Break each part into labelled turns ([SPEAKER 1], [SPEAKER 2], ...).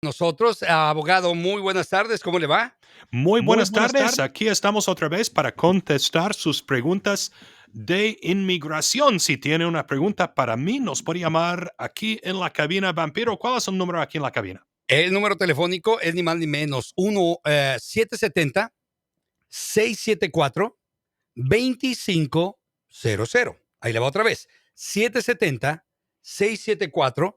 [SPEAKER 1] Nosotros, abogado, muy buenas tardes, ¿cómo le va?
[SPEAKER 2] Muy
[SPEAKER 3] Muy
[SPEAKER 2] buenas
[SPEAKER 3] buenas
[SPEAKER 2] tardes.
[SPEAKER 3] tardes.
[SPEAKER 2] Aquí estamos otra vez para contestar sus preguntas de inmigración. Si tiene una pregunta para mí, nos puede llamar aquí en la cabina. Vampiro, ¿cuál es el número aquí en la cabina?
[SPEAKER 1] El número telefónico es ni más ni menos 1-770-674-2500. Ahí le va otra vez. 770-674-2500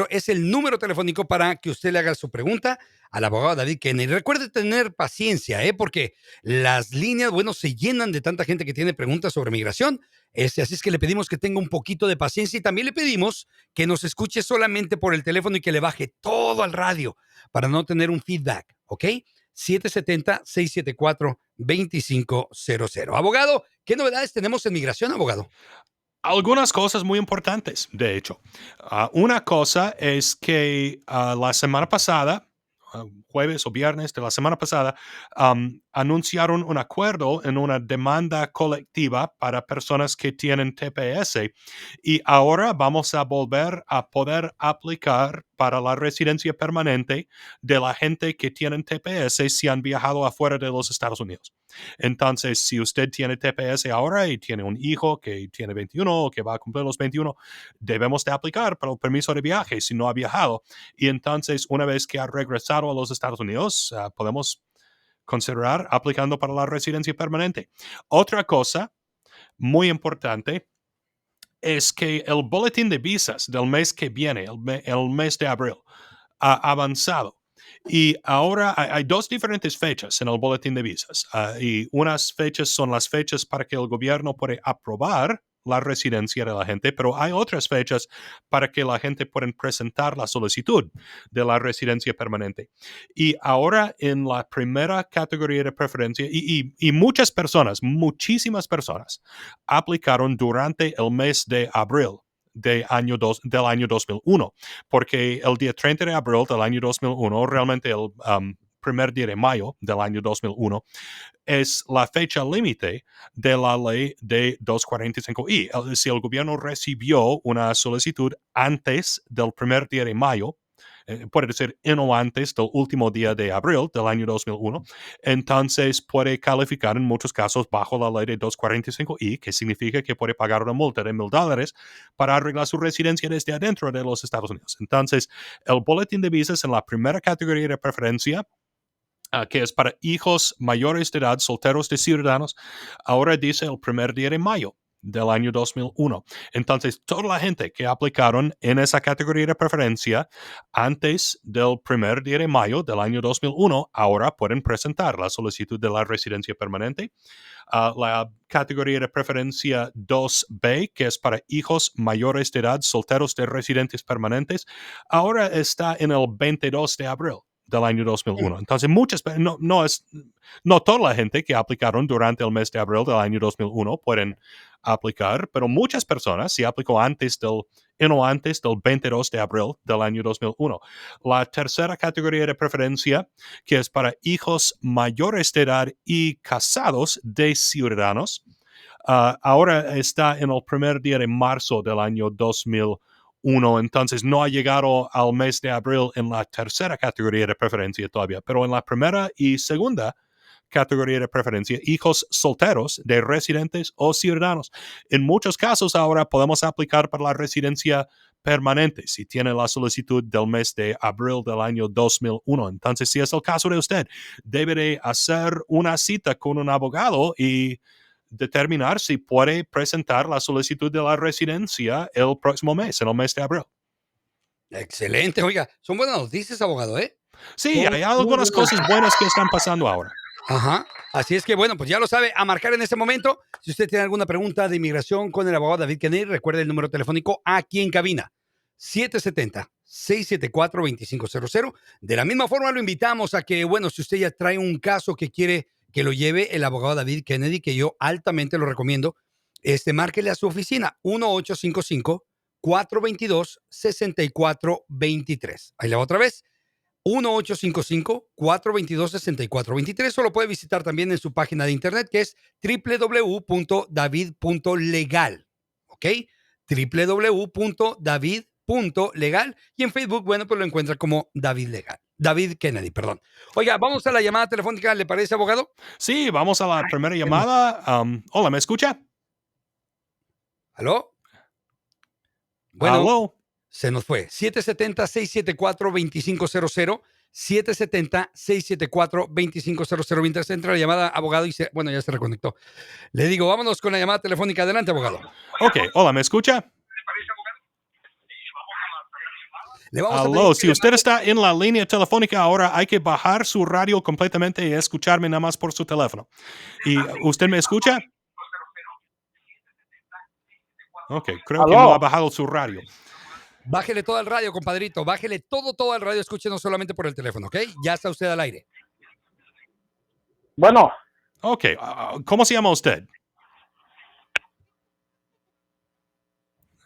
[SPEAKER 1] es el número telefónico para que usted le haga su pregunta al abogado David Kennedy. Recuerde tener paciencia, porque las líneas, bueno, se llenan de tanta gente que tiene preguntas sobre migración. Así es que le pedimos que tenga un poquito de paciencia y también le pedimos que nos escuche solamente por el teléfono y que le baje todo al radio para no tener un feedback, ¿ok? 770-674-2500. Abogado, ¿qué novedades tenemos en migración, abogado?
[SPEAKER 2] Algunas cosas muy importantes, de hecho. Una cosa es que la semana pasada, jueves o viernes de la semana pasada, anunciaron un acuerdo en una demanda colectiva para personas que tienen TPS y ahora vamos a volver a poder aplicar para la residencia permanente de la gente que tienen TPS si han viajado afuera de los Estados Unidos. Entonces, si usted tiene TPS ahora y tiene un hijo que tiene 21 o que va a cumplir los 21, debemos de aplicar para el permiso de viaje si no ha viajado. Y entonces, una vez que ha regresado a los Estados Unidos, podemos considerar aplicando para la residencia permanente. Otra cosa muy importante es que el boletín de visas del mes que viene, el mes de abril, ha avanzado. Y ahora hay dos diferentes fechas en el boletín de visas. Y unas fechas son las fechas para que el gobierno puede aprobar la residencia de la gente, pero hay otras fechas para que la gente pueda presentar la solicitud de la residencia permanente. Y ahora en la primera categoría de preferencia, y muchas personas, muchísimas personas, aplicaron durante el mes de abril del año 2001, porque el día 30 de abril del año 2001, realmente el primer día de mayo del año 2001, es la fecha límite de la ley de 245i. Si el gobierno recibió una solicitud antes del primer día de mayo, puede ser en o antes del último día de abril del año 2001, entonces puede calificar en muchos casos bajo la ley de 245i, que significa que puede pagar una multa de $1,000 para arreglar su residencia desde adentro de los Estados Unidos. Entonces, el boletín de visas en la primera categoría de preferencia, que es para hijos mayores de edad, solteros de ciudadanos, ahora dice el primer día de mayo del año 2001. Entonces, toda la gente que aplicaron en esa categoría de preferencia antes del primer día de mayo del año 2001, ahora pueden presentar la solicitud de la residencia permanente. La categoría de preferencia 2B, que es para hijos mayores de edad, solteros de residentes permanentes, ahora está en el 22 de abril del año 2001. Entonces, no toda la gente que aplicaron durante el mes de abril del año 2001 pueden aplicar, pero muchas personas si aplicó antes del 22 de abril del año 2001. La tercera categoría de preferencia, que es para hijos mayores de edad y casados de ciudadanos, ahora está en el primer día de marzo del año 2001. Entonces no ha llegado al mes de abril en la tercera categoría de preferencia todavía, pero en la primera y segunda categoría de preferencia, hijos solteros de residentes o ciudadanos. En muchos casos ahora podemos aplicar para la residencia permanente si tiene la solicitud del mes de abril del año 2001. Entonces, si es el caso de usted, debe de hacer una cita con un abogado y determinar si puede presentar la solicitud de la residencia el próximo mes, en el mes de abril.
[SPEAKER 1] Excelente, oiga, son buenas noticias, abogado, ¿eh?
[SPEAKER 2] Sí,
[SPEAKER 1] Son
[SPEAKER 2] hay
[SPEAKER 1] muy
[SPEAKER 2] algunas
[SPEAKER 1] buenas.
[SPEAKER 2] cosas buenas que están pasando ahora.
[SPEAKER 1] Ajá. Así es que, bueno, pues ya lo sabe, a marcar en este momento. Si usted tiene alguna pregunta de inmigración con el abogado David Kennedy, recuerde el número telefónico aquí en cabina. 770-674-2500. De la misma forma, lo invitamos a que, bueno, si usted ya trae un caso que quiere que lo lleve el abogado David Kennedy, que yo altamente lo recomiendo, márquele a su oficina, 1-855-422-6423. Ahí le va otra vez, 1-855-422-6423. O lo puede visitar también en su página de internet, que es www.david.legal. ¿Ok? www.david.legal. Kennedy.legal y en Facebook, bueno, pues lo encuentra como David Kennedy, perdón. Oiga, vamos a la llamada telefónica, ¿le parece, abogado?
[SPEAKER 2] Sí, vamos a la primera
[SPEAKER 1] Bueno.
[SPEAKER 2] llamada. Hola, ¿me escucha?
[SPEAKER 1] ¿Aló? Bueno,
[SPEAKER 2] ¿Aló?
[SPEAKER 1] se nos fue. 770-674-2500. 770-674-2500. Mientras entra la llamada, abogado, y bueno, ya se reconectó. Le digo, vámonos con la llamada telefónica. Adelante, abogado.
[SPEAKER 2] Ok, hola, ¿me escucha?
[SPEAKER 1] Le vamos a
[SPEAKER 2] Aló,
[SPEAKER 1] pedir
[SPEAKER 2] si usted está en la línea telefónica ahora, hay que bajar su radio completamente y escucharme nada más por su teléfono. ¿Y usted me escucha? Ok, creo que no ha
[SPEAKER 3] Aló,
[SPEAKER 2] bajado su radio.
[SPEAKER 1] Bájele todo al radio, compadrito. Bájele todo al radio. Escúchenos solamente por el teléfono, ¿ok? Ya está usted al aire.
[SPEAKER 3] bueno,
[SPEAKER 2] Ok, ¿cómo se llama usted?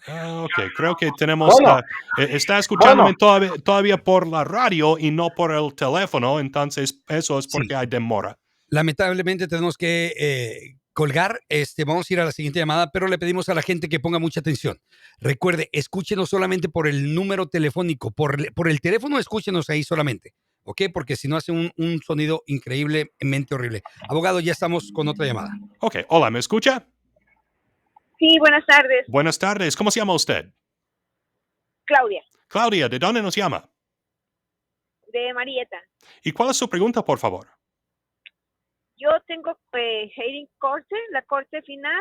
[SPEAKER 2] Ok, creo que tenemos...
[SPEAKER 3] bueno,
[SPEAKER 2] está escuchándome
[SPEAKER 3] bueno.
[SPEAKER 2] todavía por la radio y no por el teléfono, entonces eso es porque
[SPEAKER 1] Sí.
[SPEAKER 2] hay demora.
[SPEAKER 1] Lamentablemente tenemos que colgar. Vamos a ir a la siguiente llamada, pero le pedimos a la gente que ponga mucha atención. Recuerde, escúchenos solamente por el número telefónico. Por el teléfono, escúchenos ahí solamente. ¿Ok? Porque si no hace un sonido increíblemente horrible. Abogado, ya estamos con otra llamada.
[SPEAKER 2] Ok, hola, ¿me escucha?
[SPEAKER 4] Sí, buenas tardes,
[SPEAKER 2] Buenas tardes, ¿cómo se llama usted?
[SPEAKER 4] Claudia,
[SPEAKER 2] Claudia, ¿de dónde nos llama?
[SPEAKER 4] de Marieta.
[SPEAKER 2] ¿Y cuál es su pregunta, por favor?
[SPEAKER 4] Yo tengo hearing corte, la corte final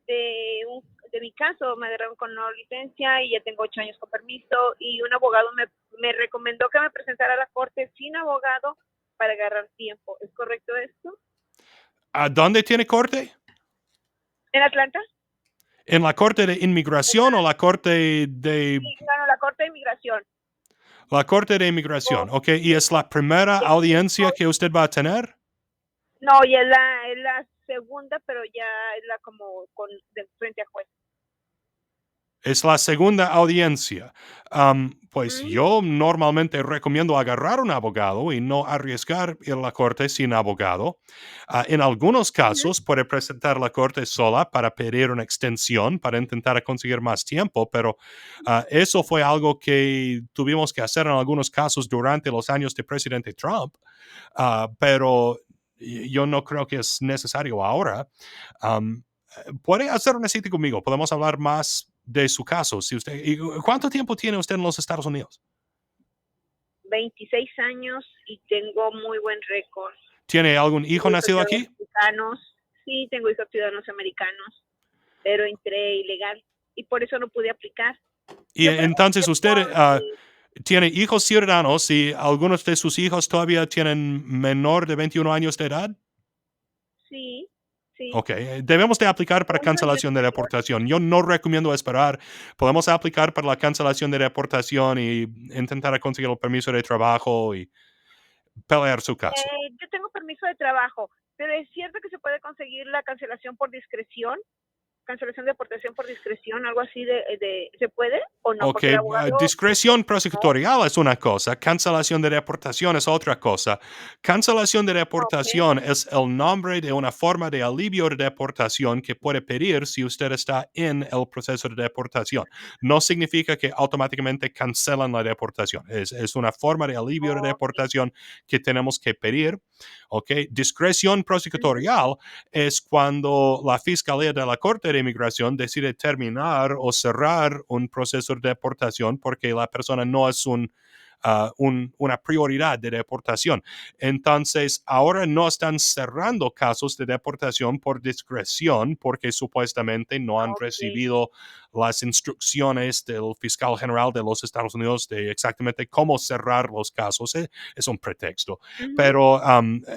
[SPEAKER 4] de mi caso. Me agarraron con no licencia y ya tengo 8 años con permiso, y un abogado me recomendó que me presentara a la corte sin abogado para agarrar tiempo. ¿Es correcto esto?
[SPEAKER 2] ¿A dónde tiene corte?
[SPEAKER 4] ¿En Atlanta?
[SPEAKER 2] ¿En la corte de inmigración o la corte de...
[SPEAKER 4] Sí, claro, la corte de inmigración.
[SPEAKER 2] La corte de inmigración, ok. ¿Y es la primera audiencia que usted va a tener?
[SPEAKER 4] No, y es la segunda, pero ya es la como de frente a juez.
[SPEAKER 2] Es la segunda audiencia. Pues yo normalmente recomiendo agarrar un abogado y no arriesgar ir a la corte sin abogado. En algunos casos puede presentar la corte sola para pedir una extensión, para intentar conseguir más tiempo, pero eso fue algo que tuvimos que hacer en algunos casos durante los años de presidente Trump. Pero yo no creo que es necesario ahora. Puede hacer una cita conmigo, podemos hablar más de su caso. Si usted, ¿y cuánto tiempo tiene usted en los Estados Unidos?
[SPEAKER 4] 26 años y tengo muy buen récord.
[SPEAKER 2] ¿Tiene algún hijo
[SPEAKER 4] Tengo
[SPEAKER 2] nacido
[SPEAKER 4] hijos
[SPEAKER 2] aquí?
[SPEAKER 4] americanos. Sí, tengo hijos ciudadanos americanos, pero entré ilegal y por eso no pude aplicar.
[SPEAKER 2] Y
[SPEAKER 4] Yo creo
[SPEAKER 2] entonces
[SPEAKER 4] que
[SPEAKER 2] usted
[SPEAKER 4] por-
[SPEAKER 2] tiene hijos ciudadanos y algunos de sus hijos todavía tienen menor de 21 años de edad.
[SPEAKER 4] sí, sí.
[SPEAKER 2] Ok, debemos de aplicar para
[SPEAKER 4] Uno y
[SPEAKER 2] cancelación de
[SPEAKER 4] 18.
[SPEAKER 2] deportación. Yo no recomiendo esperar. Podemos aplicar para la cancelación de deportación y intentar conseguir el permiso de trabajo y pelear su caso.
[SPEAKER 4] Yo tengo permiso de trabajo, pero es cierto que se puede conseguir la cancelación por discreción, cancelación de deportación por discreción, algo así ¿se puede o no?
[SPEAKER 2] Ok,
[SPEAKER 4] Porque el abogado...
[SPEAKER 2] discreción prosecutorial es una cosa, cancelación de deportación es otra cosa. Cancelación de deportación es el nombre de una forma de alivio de deportación que puede pedir si usted está en el proceso de deportación. No significa que automáticamente cancelan la deportación. Es una forma de alivio de deportación que tenemos que pedir. Ok, discreción prosecutorial es cuando la Fiscalía de la Corte de Inmigración decide terminar o cerrar un proceso de deportación porque la persona no es una prioridad de deportación. Entonces, ahora no están cerrando casos de deportación por discreción porque supuestamente no han recibido las instrucciones del fiscal general de los Estados Unidos de exactamente cómo cerrar los casos. Es un pretexto. Pero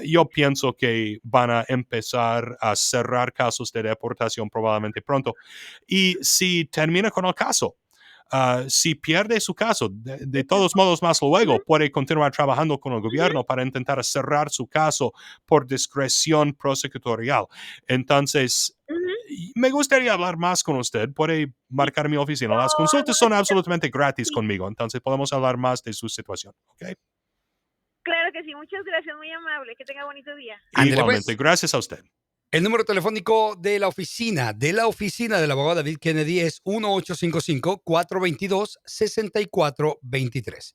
[SPEAKER 2] yo pienso que van a empezar a cerrar casos de deportación probablemente pronto. Y si termina con el caso, si pierde su caso, de todos modos, más luego puede continuar trabajando con el gobierno para intentar cerrar su caso por discreción prosecutorial. Entonces, me gustaría hablar más con usted. Puede marcar mi oficina. Las consultas son absolutamente gratis conmigo, entonces podemos hablar más de su situación. ¿Okay?
[SPEAKER 4] Claro que sí, muchas gracias, muy amable, que tenga bonito día.
[SPEAKER 1] Ándele,
[SPEAKER 2] Igualmente,
[SPEAKER 1] pues.
[SPEAKER 2] gracias a usted.
[SPEAKER 1] El número telefónico de la oficina del abogado David Kennedy es 1-855-422-6423.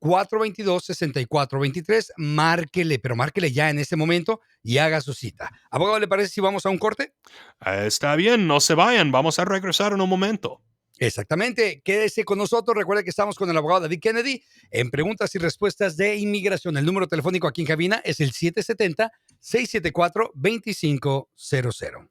[SPEAKER 1] 1-855-422-6423. Márquele, pero márquele ya en este momento y haga su cita. Abogado, ¿le parece si vamos a un corte?
[SPEAKER 2] Está bien, no se vayan, vamos a regresar en un momento.
[SPEAKER 1] Exactamente, quédese con nosotros. Recuerda que estamos con el abogado David Kennedy en preguntas y respuestas de inmigración. El número telefónico aquí en cabina es el 770-674-2500.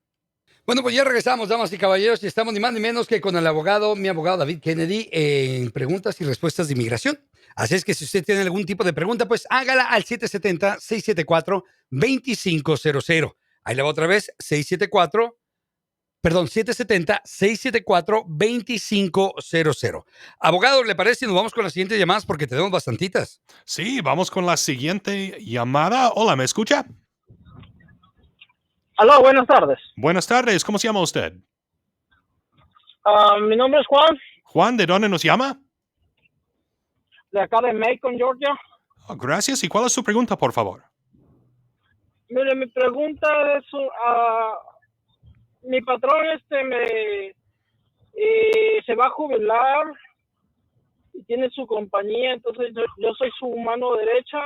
[SPEAKER 1] Bueno, pues ya regresamos, damas y caballeros, y estamos ni más ni menos que con el abogado, mi abogado David Kennedy, en preguntas y respuestas de inmigración. Así es que si usted tiene algún tipo de pregunta, pues hágala al 770-674-2500. Ahí le va otra vez, 770-674-2500. Abogado, ¿le parece si nos vamos con las siguientes llamadas? Porque tenemos bastantitas.
[SPEAKER 2] Sí, vamos con la siguiente llamada. Hola, ¿me escucha?
[SPEAKER 3] Aló, buenas tardes.
[SPEAKER 2] Buenas tardes, ¿cómo se llama usted?
[SPEAKER 3] Mi nombre es Juan,
[SPEAKER 2] Juan, ¿de dónde nos llama?
[SPEAKER 3] de acá de Macon, Georgia.
[SPEAKER 2] Oh, gracias, ¿y cuál es su pregunta, por favor?
[SPEAKER 3] Mire, mi pregunta es, mi patrón se va a jubilar y tiene su compañía, entonces yo soy su mano derecha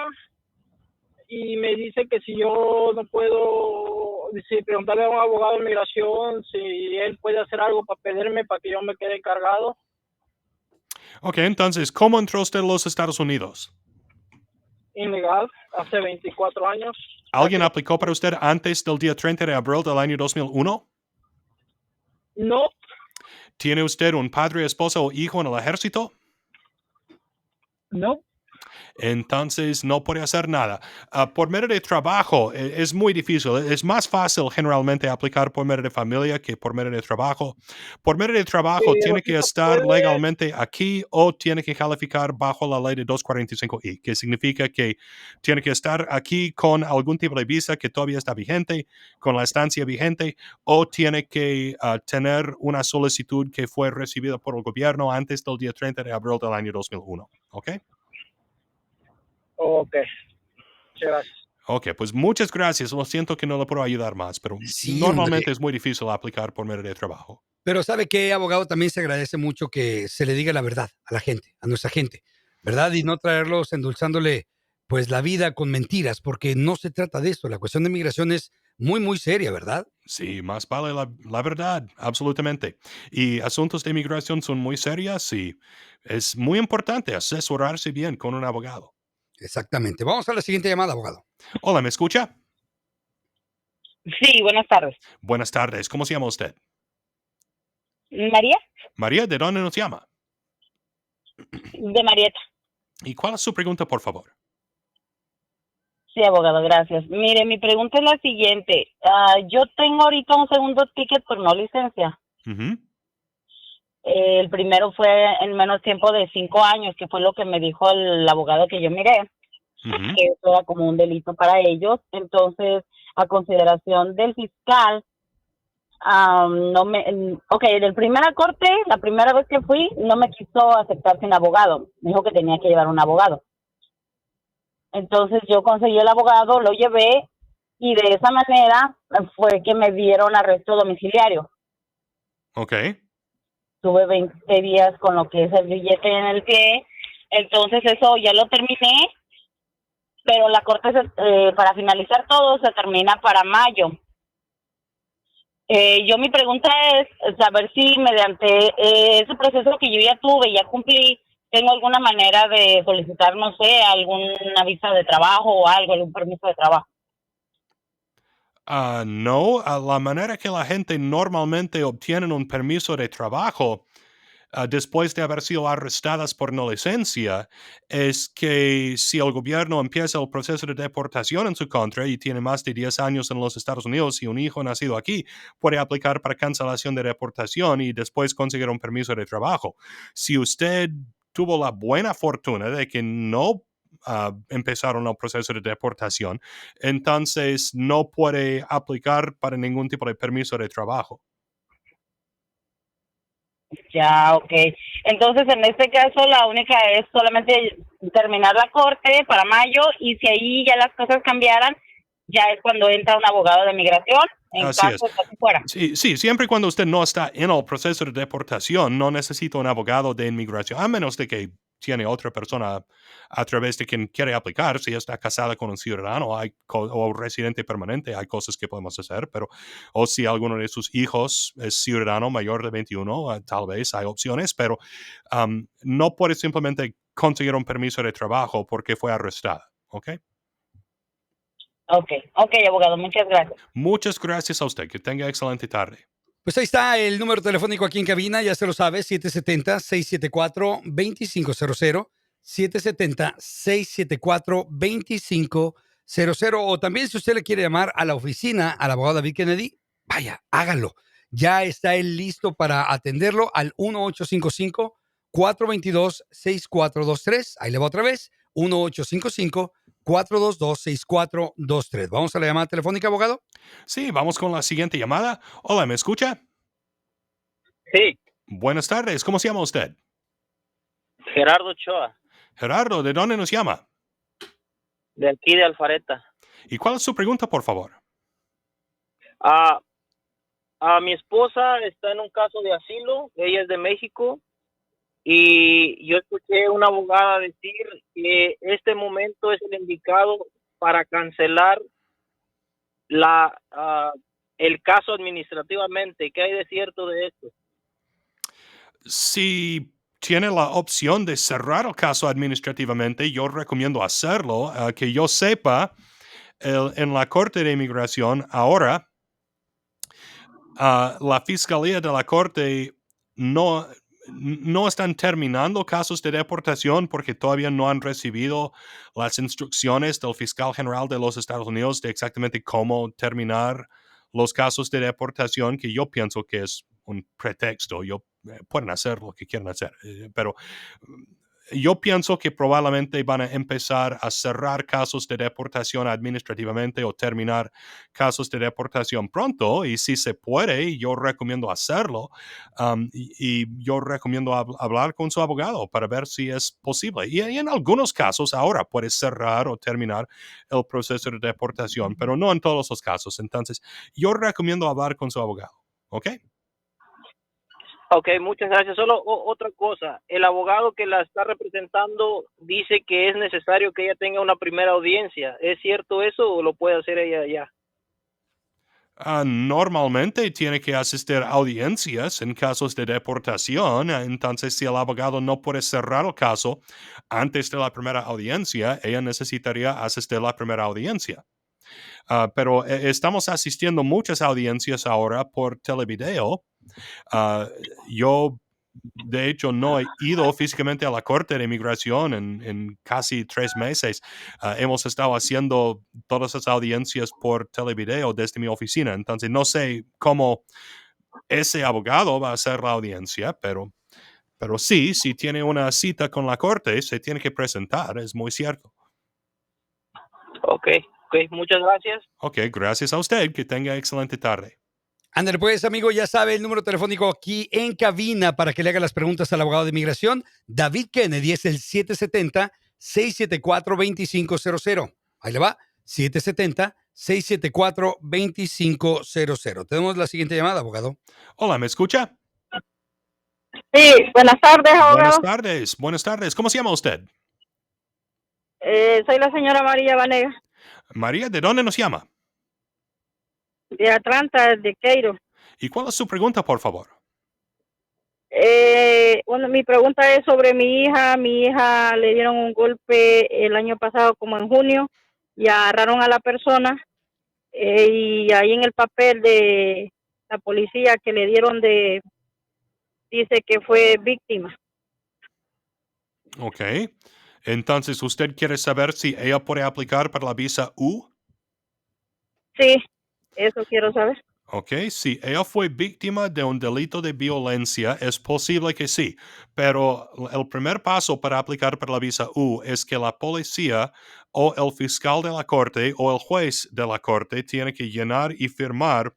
[SPEAKER 3] y me dice que si yo no puedo, si preguntarle a un abogado de inmigración si él puede hacer algo para pedirme para que yo me quede encargado.
[SPEAKER 2] Ok, entonces, ¿cómo entró usted a los Estados Unidos?
[SPEAKER 3] Ilegal, hace 24 años.
[SPEAKER 2] ¿Alguien aplicó para usted antes del día 30 de abril del año 2001?
[SPEAKER 3] No,
[SPEAKER 2] ¿Tiene usted un padre, esposa o hijo en el ejército?
[SPEAKER 3] no.
[SPEAKER 2] Entonces no puede hacer nada. Por medio de trabajo es muy difícil. Es más fácil generalmente aplicar por medio de familia que por medio de trabajo. Por medio de trabajo
[SPEAKER 3] Pero
[SPEAKER 2] tiene
[SPEAKER 3] sí
[SPEAKER 2] que
[SPEAKER 3] se
[SPEAKER 2] estar
[SPEAKER 3] puede.
[SPEAKER 2] legalmente aquí o tiene que calificar bajo la ley de 245I, que significa que tiene que estar aquí con algún tipo de visa que todavía está vigente, con la estancia vigente, o tiene que tener una solicitud que fue recibida por el gobierno antes del día 30 de abril del año 2001. ¿Ok?
[SPEAKER 3] Ok, muchas gracias.
[SPEAKER 2] Ok, pues muchas gracias. Lo siento que no le puedo ayudar más, pero
[SPEAKER 1] Sí,
[SPEAKER 2] normalmente
[SPEAKER 1] hombre.
[SPEAKER 2] es muy difícil aplicar por medio de trabajo.
[SPEAKER 1] Pero ¿sabe qué, abogado? También se agradece mucho que se le diga la verdad a la gente, a nuestra gente, ¿verdad? Y no traerlos endulzándole pues la vida con mentiras, porque no se trata de esto. La cuestión de migración es muy, muy seria, ¿verdad?
[SPEAKER 2] Sí, más vale la verdad, absolutamente. Y asuntos de inmigración son muy serios y es muy importante asesorarse bien con un abogado.
[SPEAKER 1] Exactamente. Vamos a la siguiente llamada, abogado.
[SPEAKER 2] Hola, ¿me escucha?
[SPEAKER 5] Sí, buenas tardes.
[SPEAKER 2] Buenas tardes, ¿cómo se llama usted?
[SPEAKER 5] María,
[SPEAKER 2] María, ¿de dónde nos llama?
[SPEAKER 5] de Marieta.
[SPEAKER 2] ¿Y cuál es su pregunta, por favor?
[SPEAKER 5] Sí, abogado, gracias. Mire, mi pregunta es la siguiente. Yo tengo ahorita un segundo ticket por no licencia.
[SPEAKER 2] Ujú,
[SPEAKER 5] El primero fue en menos tiempo de 5 años, que fue lo que me dijo el abogado que yo miré,
[SPEAKER 2] ujú.
[SPEAKER 5] que eso era como un delito para ellos. Entonces, a consideración del fiscal, no me... Ok, del primera corte, la primera vez que fui, no me quiso aceptar sin abogado. Me dijo que tenía que llevar un abogado. Entonces yo conseguí el abogado, lo llevé y de esa manera fue que me dieron arresto domiciliario.
[SPEAKER 2] Ok.
[SPEAKER 5] Tuve 20 días con lo que es el billete en el pie, entonces eso ya lo terminé, pero la corte para finalizar todo se termina para mayo. Mi pregunta es saber si mediante ese proceso que yo ya tuve, ya cumplí, tengo alguna manera de solicitar, no sé, alguna visa de trabajo o algo, algún permiso de trabajo.
[SPEAKER 2] No, la manera que la gente normalmente obtiene un permiso de trabajo después de haber sido arrestadas por no licencia es que si el gobierno empieza el proceso de deportación en su contra y tiene más de 10 años en los Estados Unidos y un hijo nacido aquí, puede aplicar para cancelación de deportación y después conseguir un permiso de trabajo. Si usted tuvo la buena fortuna de que no empezaron el proceso de deportación, entonces no puede aplicar para ningún tipo de permiso de trabajo.
[SPEAKER 5] Ya, ok. Entonces, en este caso, la única es solamente terminar la corte para mayo y si ahí ya las cosas cambiaran, ya es cuando entra un abogado de migración en
[SPEAKER 2] Así
[SPEAKER 5] caso
[SPEAKER 2] es.
[SPEAKER 5] de que así fuera.
[SPEAKER 2] Sí, siempre y cuando usted no está en el proceso de deportación, no necesita un abogado de inmigración, a menos de que tiene otra persona a través de quien quiere aplicar. Si está casada con un ciudadano o residente permanente, hay cosas que podemos hacer, pero o si alguno de sus hijos es ciudadano mayor de 21, tal vez hay opciones, pero no puede simplemente conseguir un permiso de trabajo porque fue arrestada, ¿ok?
[SPEAKER 5] Ok, abogado, muchas gracias.
[SPEAKER 2] Muchas gracias a usted. Que tenga excelente tarde.
[SPEAKER 1] Pues ahí está el número telefónico aquí en cabina, ya se lo sabe, 770-674-2500, 770-674-2500. O también si usted le quiere llamar a la oficina al abogado David Kennedy, vaya, hágalo. Ya está él listo para atenderlo al 1855-422-6423. Ahí le va otra vez, 1855-422-6423. Vamos a la llamada telefónica, abogado.
[SPEAKER 2] Sí, vamos con la siguiente llamada. Hola, ¿me escucha?
[SPEAKER 3] Sí,
[SPEAKER 2] Buenas tardes. ¿Cómo se llama usted?
[SPEAKER 3] Gerardo Ochoa,
[SPEAKER 2] Gerardo, ¿de dónde nos llama?
[SPEAKER 3] de aquí de Alfareta.
[SPEAKER 2] ¿Y cuál es su pregunta, por favor?
[SPEAKER 3] A mi esposa está en un caso de asilo, ella es de México, y yo escuché una abogada decir que este momento es el indicado para cancelar el caso administrativamente. ¿Qué hay de cierto de esto?
[SPEAKER 2] Si tiene la opción de cerrar el caso administrativamente, yo recomiendo hacerlo. Que yo sepa, en la Corte de Inmigración ahora, la Fiscalía de la Corte no están terminando casos de deportación porque todavía no han recibido las instrucciones del fiscal general de los Estados Unidos de exactamente cómo terminar los casos de deportación, que yo pienso que es un pretexto. Pueden hacer lo que quieran hacer, pero yo pienso que probablemente van a empezar a cerrar casos de deportación administrativamente o terminar casos de deportación pronto, y si se puede, yo recomiendo hacerlo, y yo recomiendo hablar con su abogado para ver si es posible. Y en algunos casos ahora puedes cerrar o terminar el proceso de deportación, pero no en todos los casos. Entonces, yo recomiendo hablar con su abogado, ¿ok?
[SPEAKER 3] Ok, muchas gracias. Solo otra cosa, el abogado que la está representando dice que es necesario que ella tenga una primera audiencia. ¿Es cierto eso o lo puede hacer ella ya?
[SPEAKER 2] Normalmente tiene que asistir a audiencias en casos de deportación. Entonces, si el abogado no puede cerrar el caso antes de la primera audiencia, ella necesitaría asistir a la primera audiencia. Pero estamos asistiendo muchas audiencias ahora por televideo. Yo, de hecho, no he ido físicamente a la Corte de Inmigración en casi 3 meses. Hemos estado haciendo todas esas audiencias por televideo desde mi oficina. Entonces, no sé cómo ese abogado va a hacer la audiencia, pero sí, si tiene una cita con la Corte, se tiene que presentar, es muy cierto.
[SPEAKER 3] Ok, muchas gracias.
[SPEAKER 2] Ok, gracias a usted. Que tenga excelente tarde.
[SPEAKER 1] Ándale, pues, amigo, ya sabe el número telefónico aquí en cabina para que le haga las preguntas al abogado de inmigración. David Kennedy es el 770-674-2500. Ahí le va, 770-674-2500. Tenemos la siguiente llamada, abogado.
[SPEAKER 2] Hola, ¿me escucha?
[SPEAKER 5] Sí, buenas tardes, abogado.
[SPEAKER 2] Buenas tardes. ¿Cómo se llama usted?
[SPEAKER 5] Soy la señora María Vanega,
[SPEAKER 2] María, ¿de dónde nos llama?
[SPEAKER 5] de Atlanta, de Cairo.
[SPEAKER 2] ¿Y cuál es su pregunta, por favor?
[SPEAKER 5] Bueno, mi pregunta es sobre mi hija. Mi hija le dieron un golpe el año pasado, como en junio, y agarraron a la persona. Y ahí en el papel de la policía que le dieron dice que fue víctima.
[SPEAKER 2] Ok. Entonces, ¿usted quiere saber si ella puede aplicar para la visa U?
[SPEAKER 5] Sí, eso quiero saber.
[SPEAKER 2] Ok, si ella fue víctima de un delito de violencia, es posible que sí, pero el primer paso para aplicar para la visa U es que la policía o el fiscal de la corte o el juez de la corte tiene que llenar y firmar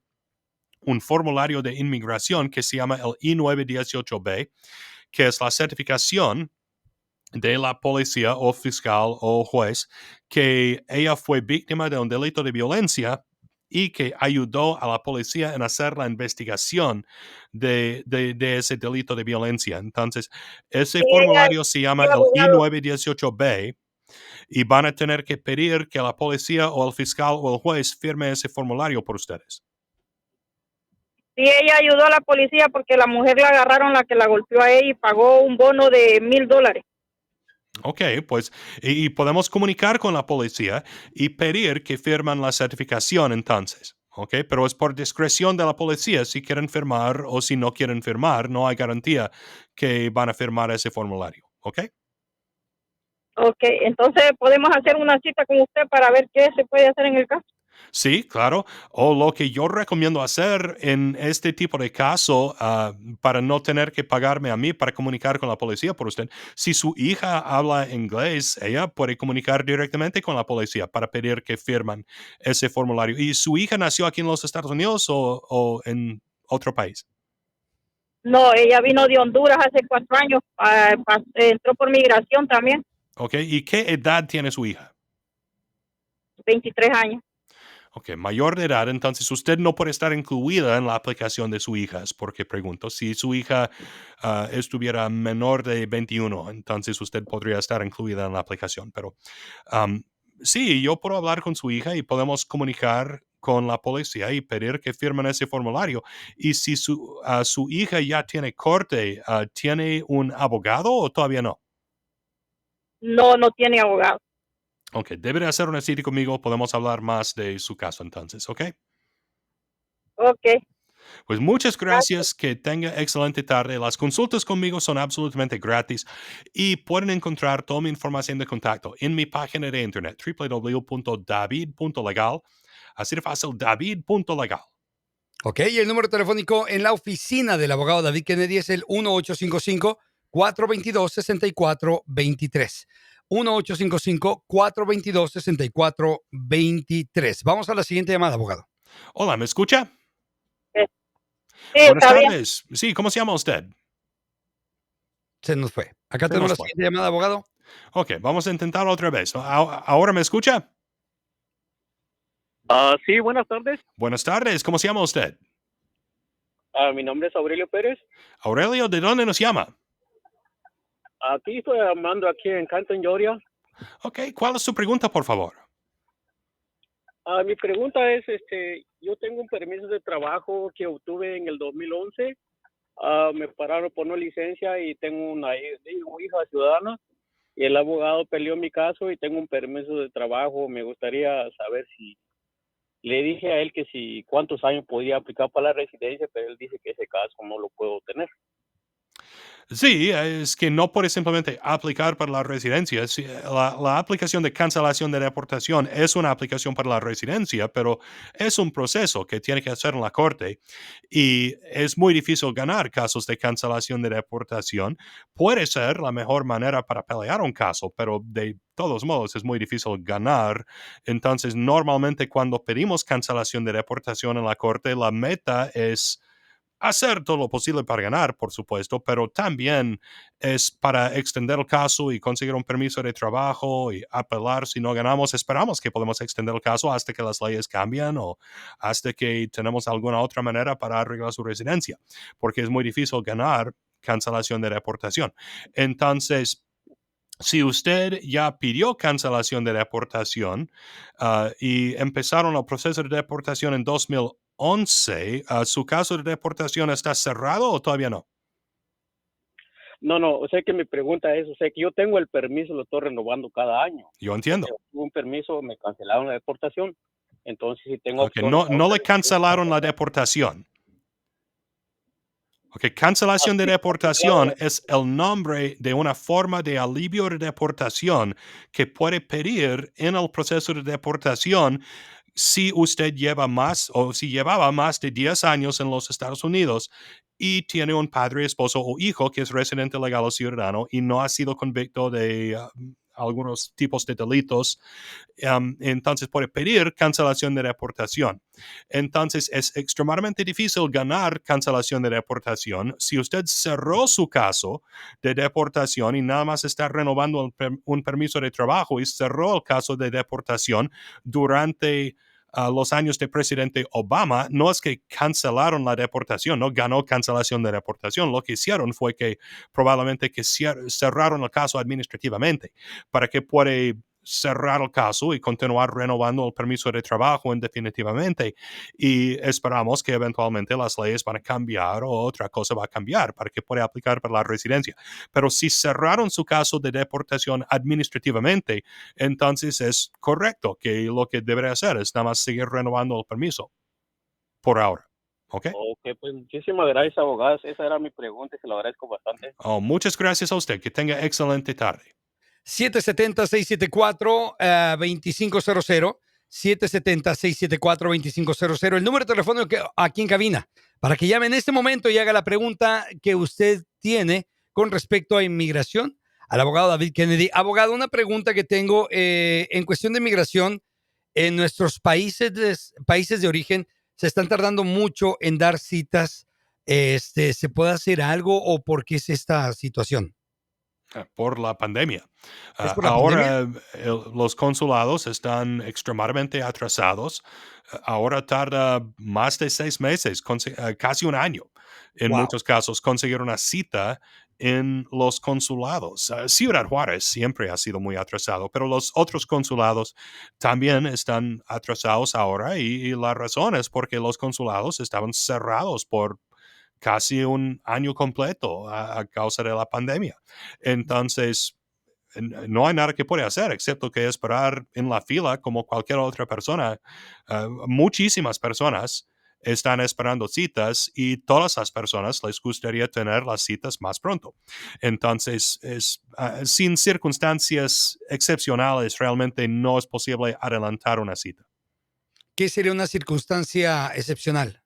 [SPEAKER 2] un formulario de inmigración que se llama el I-918B, que es la certificación de la policía o fiscal o juez que ella fue víctima de un delito de violencia y que ayudó a la policía en hacer la investigación de ese delito de violencia. Entonces, ese
[SPEAKER 4] Sí, ella
[SPEAKER 2] formulario se llama
[SPEAKER 4] es
[SPEAKER 2] el
[SPEAKER 4] abogado.
[SPEAKER 2] I-918B y van a tener que pedir que la policía o el fiscal o el juez firme ese formulario por ustedes.
[SPEAKER 6] Sí, ella ayudó a la policía porque la mujer la agarraron, la que la golpeó a ella, y pagó un bono de $1,000.
[SPEAKER 2] Ok, pues y podemos comunicar con la policía y pedir que firman la certificación entonces. Ok, pero es por discreción de la policía si quieren firmar o si no quieren firmar. No hay garantía que van a firmar ese formulario. Ok.
[SPEAKER 6] Ok, entonces podemos hacer una cita con usted para ver qué se puede hacer en el caso.
[SPEAKER 2] Sí, claro. O lo que yo recomiendo hacer en este tipo de caso, para no tener que pagarme a mí para comunicar con la policía por usted, si su hija habla inglés, ella puede comunicar directamente con la policía para pedir que firman ese formulario. ¿Y su hija nació aquí en los Estados Unidos o en otro país?
[SPEAKER 6] No, ella vino de Honduras hace 4 años, entró por migración también,
[SPEAKER 2] Ok, ¿y qué edad tiene su hija?
[SPEAKER 6] 23 años.
[SPEAKER 2] Ok, mayor de edad, entonces usted no puede estar incluida en la aplicación de su hija, es porque pregunto. Si su hija estuviera menor de 21, entonces usted podría estar incluida en la aplicación. Pero um, sí, yo puedo hablar con su hija y podemos comunicar con la policía y pedir que firmen ese formulario. Y si su hija ya tiene corte, ¿tiene un abogado o todavía no?
[SPEAKER 6] No, no tiene abogado.
[SPEAKER 2] Ok, debe hacer una cita conmigo, podemos hablar más de su caso entonces, ¿ok?
[SPEAKER 6] Ok,
[SPEAKER 2] Pues muchas
[SPEAKER 6] gracias.
[SPEAKER 2] gracias, que tenga excelente tarde. Las consultas conmigo son absolutamente gratis y pueden encontrar toda mi información de contacto en mi página de internet www.david.legal. Así de fácil, david.legal.
[SPEAKER 1] Ok, y el número telefónico en la oficina del abogado David Kennedy es el 1855-422-6423. 1855-422-6423. Vamos a la siguiente llamada, abogado.
[SPEAKER 2] Hola, ¿me escucha?
[SPEAKER 6] Sí,
[SPEAKER 2] Buenas
[SPEAKER 6] está bien.
[SPEAKER 2] tardes. Sí, ¿cómo se llama usted?
[SPEAKER 1] Se nos fue. Acá
[SPEAKER 2] Se
[SPEAKER 1] tenemos
[SPEAKER 2] nos
[SPEAKER 1] la
[SPEAKER 2] fue.
[SPEAKER 1] siguiente llamada, abogado.
[SPEAKER 2] Ok, vamos a intentar otra vez. ¿Ahora me escucha?
[SPEAKER 7] Sí, buenas tardes.
[SPEAKER 2] Buenas tardes, ¿cómo se llama usted?
[SPEAKER 7] Mi nombre es Aurelio Pérez.
[SPEAKER 2] Aurelio, ¿de dónde nos llama?
[SPEAKER 7] Aquí estoy llamando aquí en Canton, Georgia.
[SPEAKER 2] Ok, ¿cuál es su pregunta, por favor?
[SPEAKER 7] Mi pregunta es, yo tengo un permiso de trabajo que obtuve en el 2011. Me pararon por una licencia y tengo una hija ciudadana y el abogado peleó mi caso y tengo un permiso de trabajo. Me gustaría saber si le dije a él que si cuántos años podía aplicar para la residencia, pero él dice que ese caso no lo puedo tener.
[SPEAKER 2] Sí, es que no puede simplemente aplicar para la residencia. Sí, la aplicación de cancelación de deportación es una aplicación para la residencia, pero es un proceso que tiene que hacer en la corte y es muy difícil ganar casos de cancelación de deportación. Puede ser la mejor manera para pelear un caso, pero de todos modos es muy difícil ganar. Entonces, normalmente cuando pedimos cancelación de deportación en la corte, la meta es hacer todo lo posible para ganar, por supuesto, pero también es para extender el caso y conseguir un permiso de trabajo y apelar. Si no ganamos, esperamos que podemos extender el caso hasta que las leyes cambian o hasta que tenemos alguna otra manera para arreglar su residencia, porque es muy difícil ganar cancelación de deportación. Entonces, si usted ya pidió cancelación de deportación y empezaron el proceso de deportación en 2011, ¿su caso de deportación está cerrado o todavía no?
[SPEAKER 7] No, o sea que mi pregunta es, o sea que yo tengo el permiso, lo estoy renovando cada año.
[SPEAKER 2] Yo
[SPEAKER 7] Entonces,
[SPEAKER 2] entiendo.
[SPEAKER 7] tuve un permiso, me cancelaron la deportación. Entonces, si tengo
[SPEAKER 2] Ok,
[SPEAKER 7] opción
[SPEAKER 2] no,
[SPEAKER 7] a
[SPEAKER 2] no
[SPEAKER 7] otra
[SPEAKER 2] le
[SPEAKER 7] residencia,
[SPEAKER 2] cancelaron la deportación. Ok, cancelación de
[SPEAKER 7] así
[SPEAKER 2] deportación es el nombre de una forma de alivio de deportación que puede pedir en el proceso de deportación si usted lleva más o si llevaba más de 10 años en los Estados Unidos y tiene un padre, esposo o hijo que es residente legal o ciudadano y no ha sido convicto de algunos tipos de delitos, entonces puede pedir cancelación de deportación. Entonces es extremadamente difícil ganar cancelación de deportación si usted cerró su caso de deportación y nada más está renovando un permiso de trabajo y cerró el caso de deportación durante los años de presidente Obama. No es que cancelaron la deportación, no ganó cancelación de deportación. Lo que hicieron fue que probablemente que cerraron el caso administrativamente para que puede cerrar el caso y continuar renovando el permiso de trabajo indefinitivamente. Y esperamos que eventualmente las leyes van a cambiar o otra cosa va a cambiar para que pueda aplicar para la residencia. Pero si cerraron su caso de deportación administrativamente, entonces es correcto que lo que debería hacer es nada más seguir renovando el permiso por ahora. ¿Ok?
[SPEAKER 7] Ok, pues muchísimas gracias, abogado. Esa era mi pregunta y se lo agradezco bastante.
[SPEAKER 2] Oh, muchas gracias a usted. Que tenga excelente tarde.
[SPEAKER 1] 770-674-2500. 770-674-2500. El número de teléfono aquí en cabina para que llame en este momento y haga la pregunta que usted tiene con respecto a inmigración al abogado David Kennedy. Abogado, una pregunta que tengo en cuestión de inmigración. En nuestros países de origen se están tardando mucho en dar citas. ¿Se puede hacer algo o por qué es esta situación?
[SPEAKER 2] Por la pandemia.
[SPEAKER 1] ¿Es por la
[SPEAKER 2] Ahora
[SPEAKER 1] pandemia?
[SPEAKER 2] los consulados están extremadamente atrasados. Ahora tarda más de 6 meses, casi un año, en
[SPEAKER 1] Wow.
[SPEAKER 2] muchos casos, conseguir una cita en los consulados. Ciudad Juárez siempre ha sido muy atrasado, pero los otros consulados también están atrasados ahora y la razón es porque los consulados estaban cerrados por casi un año completo a causa de la pandemia. Entonces, no hay nada que puede hacer excepto que esperar en la fila como cualquier otra persona. Muchísimas personas están esperando citas y todas las personas les gustaría tener las citas más pronto. Entonces, sin circunstancias excepcionales, realmente no es posible adelantar una cita.
[SPEAKER 1] ¿Qué sería una circunstancia excepcional?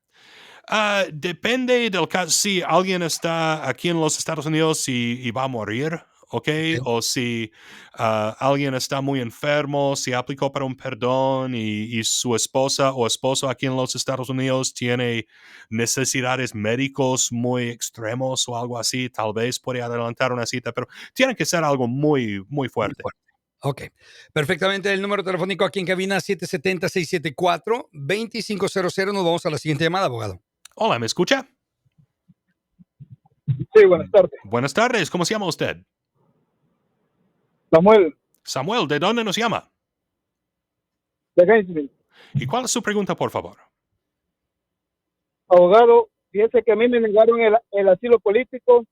[SPEAKER 2] Depende del caso. Si alguien está aquí en los Estados Unidos y va a morir, ¿ok?
[SPEAKER 1] Okay.
[SPEAKER 2] O si alguien está muy enfermo, si aplicó para un perdón y su esposa o esposo aquí en los Estados Unidos tiene necesidades médicos muy extremos o algo así, tal vez puede adelantar una cita, pero tiene que ser algo muy, muy
[SPEAKER 1] Muy
[SPEAKER 2] fuerte.
[SPEAKER 1] fuerte. Ok, perfectamente. El número telefónico aquí en cabina 770-674-2500. Nos vamos a la siguiente llamada, abogado.
[SPEAKER 2] Hola, ¿me escucha?
[SPEAKER 3] Sí, buenas tardes.
[SPEAKER 2] Buenas tardes, ¿cómo se llama usted?
[SPEAKER 3] Samuel,
[SPEAKER 2] Samuel, ¿de dónde nos llama?
[SPEAKER 3] de Gainesville.
[SPEAKER 2] ¿Y cuál es su pregunta, por favor?
[SPEAKER 3] Abogado, fíjese que a mí me negaron el asilo político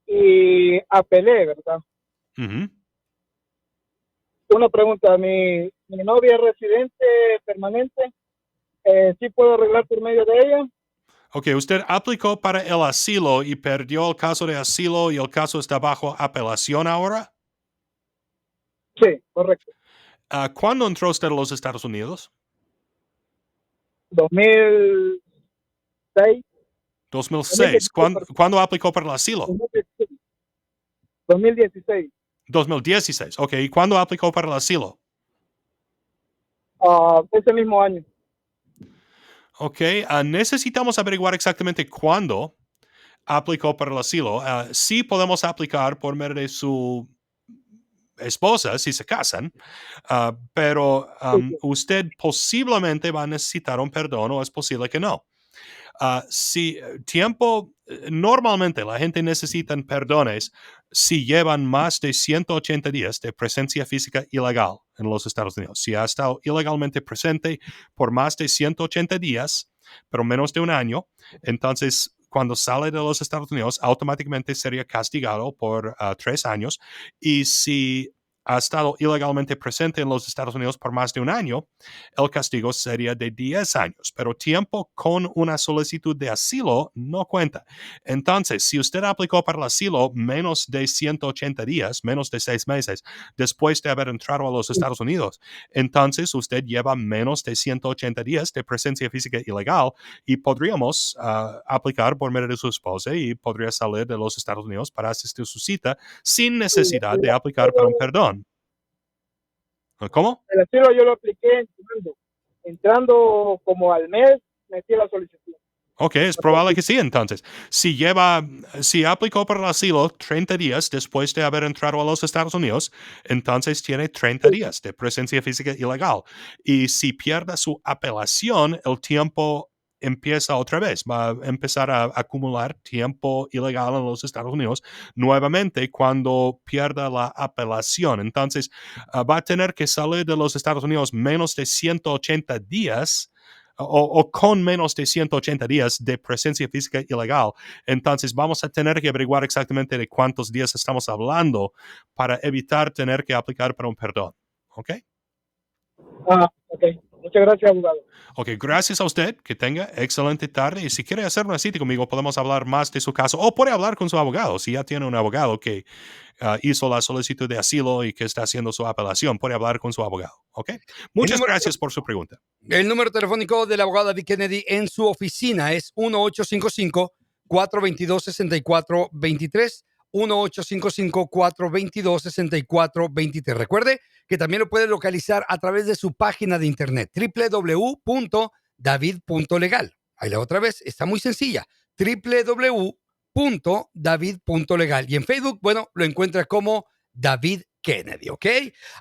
[SPEAKER 3] y apelé, ¿verdad?
[SPEAKER 2] Ujú.
[SPEAKER 3] Una pregunta, mi novia es residente permanente, ¿sí puedo arreglar por medio de ella?
[SPEAKER 2] Ok, usted aplicó para el asilo y perdió el caso de asilo y el caso está bajo apelación ahora.
[SPEAKER 3] Sí, correcto.
[SPEAKER 2] ¿Cuándo entró usted a los Estados Unidos?
[SPEAKER 3] 2006,
[SPEAKER 2] 2006. ¿Cuándo aplicó para el asilo?
[SPEAKER 3] 2016.
[SPEAKER 2] 2016. Ok, ¿y cuándo aplicó para el asilo?
[SPEAKER 3] Ese mismo año.
[SPEAKER 2] Ok, necesitamos averiguar exactamente cuándo aplicó para el asilo. Sí podemos aplicar por medio de su esposa si se casan, pero usted posiblemente va a necesitar un perdón o es posible que no. Si normalmente la gente necesita perdones si llevan más de 180 días de presencia física ilegal en los Estados Unidos. Si ha estado ilegalmente presente por más de 180 días, pero menos de un año, entonces cuando sale de los Estados Unidos automáticamente sería castigado por 3 años. Y si ha estado ilegalmente presente en los Estados Unidos por más de un año, el castigo sería de 10 años, pero tiempo con una solicitud de asilo no cuenta. Entonces, si usted aplicó para el asilo menos de 180 días, menos de 6 meses, después de haber entrado a los Estados Unidos, entonces usted lleva menos de 180 días de presencia física ilegal y podríamos aplicar por medio de su esposa y podría salir de los Estados Unidos para asistir a su cita sin necesidad de aplicar para un perdón. ¿Cómo?
[SPEAKER 3] El asilo yo lo apliqué entrando como al mes, metí la solicitud.
[SPEAKER 2] Ok, es probable que sí, entonces. Si aplicó para el asilo 30 días después de haber entrado a los Estados Unidos, entonces tiene 30 días de presencia física ilegal. Y si pierde su apelación, el tiempo empieza otra vez. Va a empezar a acumular tiempo ilegal en los Estados Unidos nuevamente cuando pierda la apelación. Entonces, va a tener que salir de los Estados Unidos menos de 180 días o con menos de 180 días de presencia física ilegal. Entonces vamos a tener que averiguar exactamente de cuántos días estamos hablando para evitar tener que aplicar para un perdón. ¿Ok?
[SPEAKER 3] Ok. Muchas gracias, abogado.
[SPEAKER 2] Ok, gracias a usted. Que tenga excelente tarde. Y si quiere hacer una cita conmigo, podemos hablar más de su caso o puede hablar con su abogado. Si ya tiene un abogado que hizo la solicitud de asilo y que está haciendo su apelación, puede hablar con su abogado. ¿Ok? Muchas gracias por su pregunta.
[SPEAKER 1] El número telefónico del abogado David Kennedy en su oficina es 1-855-422-6423. 1-855-422-6423. Recuerde que también lo puede localizar a través de su página de internet, www.david.legal. Ahí la otra vez, está muy sencilla, www.david.legal. Y en Facebook, bueno, lo encuentra como David Kennedy, ¿ok?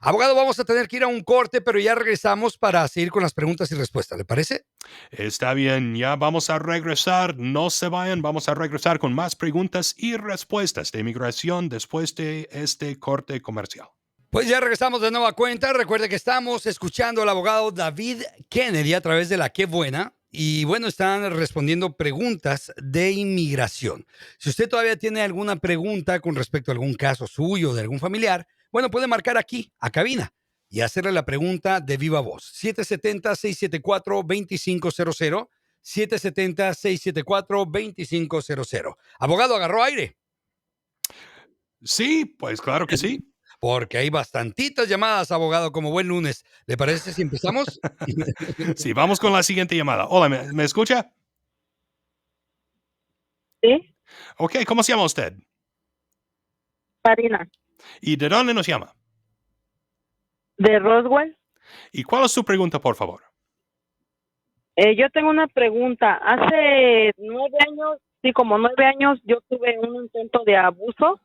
[SPEAKER 1] Abogado, vamos a tener que ir a un corte, pero ya regresamos para seguir con las preguntas y respuestas, ¿le parece?
[SPEAKER 2] Está bien, ya vamos a regresar. No se vayan, vamos a regresar con más preguntas y respuestas de inmigración después de este corte comercial.
[SPEAKER 1] Pues ya regresamos de nueva cuenta. Recuerde que estamos escuchando al abogado David Kennedy a través de la Qué Buena. Y bueno, están respondiendo preguntas de inmigración. Si usted todavía tiene alguna pregunta con respecto a algún caso suyo o de algún familiar, bueno, puede marcar aquí, a cabina, y hacerle la pregunta de viva voz. 770-674-2500. 770-674-2500. Abogado, ¿agarró aire?
[SPEAKER 2] Sí, pues claro que sí.
[SPEAKER 1] Porque hay bastantitas llamadas, abogado, como buen lunes. ¿Le parece si empezamos?
[SPEAKER 2] Sí, vamos con la siguiente llamada. Hola, ¿me escucha?
[SPEAKER 6] Sí,
[SPEAKER 2] Ok, ¿cómo se llama usted?
[SPEAKER 6] Karina,
[SPEAKER 2] ¿Y de dónde nos llama?
[SPEAKER 6] de Roswell.
[SPEAKER 2] ¿Y cuál es su pregunta, por favor?
[SPEAKER 6] Yo tengo una pregunta. Hace 9 años, sí, como 9 años, yo tuve un intento de abuso